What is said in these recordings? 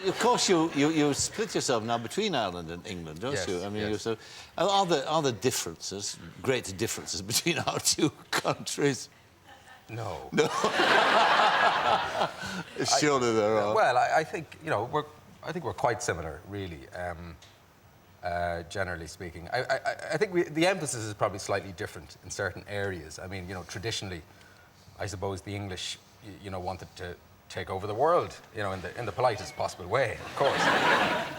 of course, you split yourself now between Ireland and England, don't you? I mean, so are there differences, great differences between our two countries? No. No. Surely there are. Well, I think I think we're quite similar, really. Generally speaking, I think the emphasis is probably slightly different in certain areas. I mean, traditionally, I suppose the English, wanted to take over the world, in the politest possible way, of course.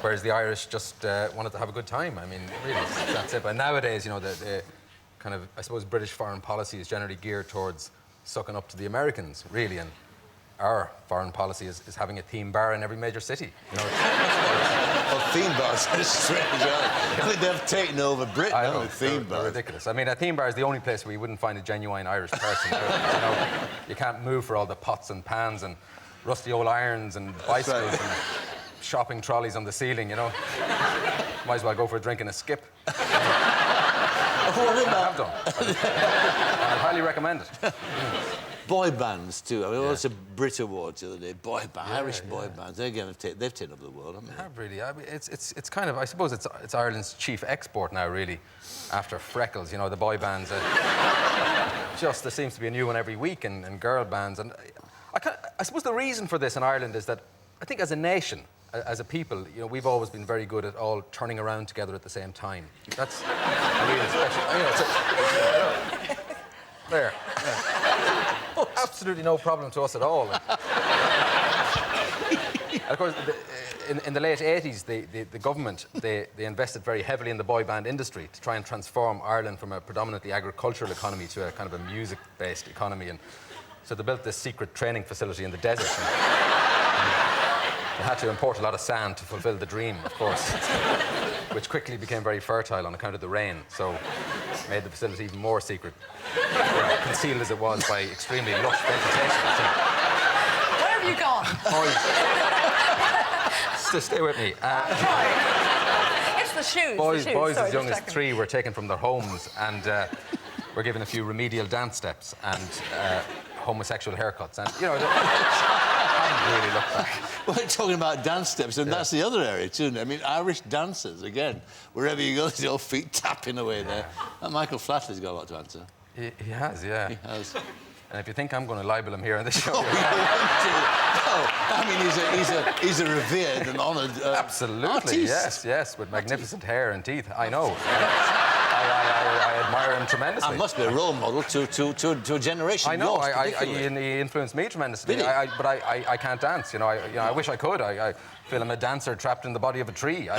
Whereas the Irish just wanted to have a good time. I mean, really, that's it. But nowadays, the kind of, I suppose, British foreign policy is generally geared towards sucking up to the Americans, really, and our foreign policy is having a theme bar in every major city. Well, theme bars are strange. I think they've taken over Britain. I know, theme bars. ridiculous. I mean, a theme bar is the only place where you wouldn't find a genuine Irish person. You can't move for all the pots and pans and rusty old irons and bicycles and shopping trolleys on the ceiling. Might as well go for a drink and a skip. I have done. I highly recommend it. Boy bands too. I mean, what's a Brit Awards the other day? Boy band, Irish boy bands. They've taken over the world, haven't they? They have really. I mean, it's kind of, I suppose it's Ireland's chief export now, really, after Freckles. The boy bands. Just there seems to be a new one every week, and girl bands. And I suppose the reason for this in Ireland is that I think as a nation, as a people, we've always been very good at all turning around together at the same time. That's really special. There. Yeah. Absolutely no problem to us at all. And of course, in the late 80s, the government, they invested very heavily in the boy band industry to try and transform Ireland from a predominantly agricultural economy to a kind of a music-based economy. And so they built this secret training facility in the desert. They had to import a lot of sand to fulfill the dream, of course, which quickly became very fertile on account of the rain, so made the facility even more secret, concealed as it was by extremely lush vegetation. Where have you gone? Just stay with me. It's the shoes. Boys Sorry, as young as 3 were taken from their homes and were given a few remedial dance steps and homosexual haircuts, and really look back. Well, we're talking about dance steps, and that's the other area too. I mean, Irish dancers, again, wherever you go, your feet tapping away there. That Michael Flatley's got a lot to answer. He has, yeah. He has. And if you think I'm going to libel him here on this show... No, I mean, he's a revered and honoured Absolutely, artiste. yes, with magnificent hair and teeth. I know. I admire him tremendously. I must be a role model to a generation. I know. Yours, he influenced me tremendously. Really? But I can't dance. I wish I could. I feel I'm a dancer trapped in the body of a tree.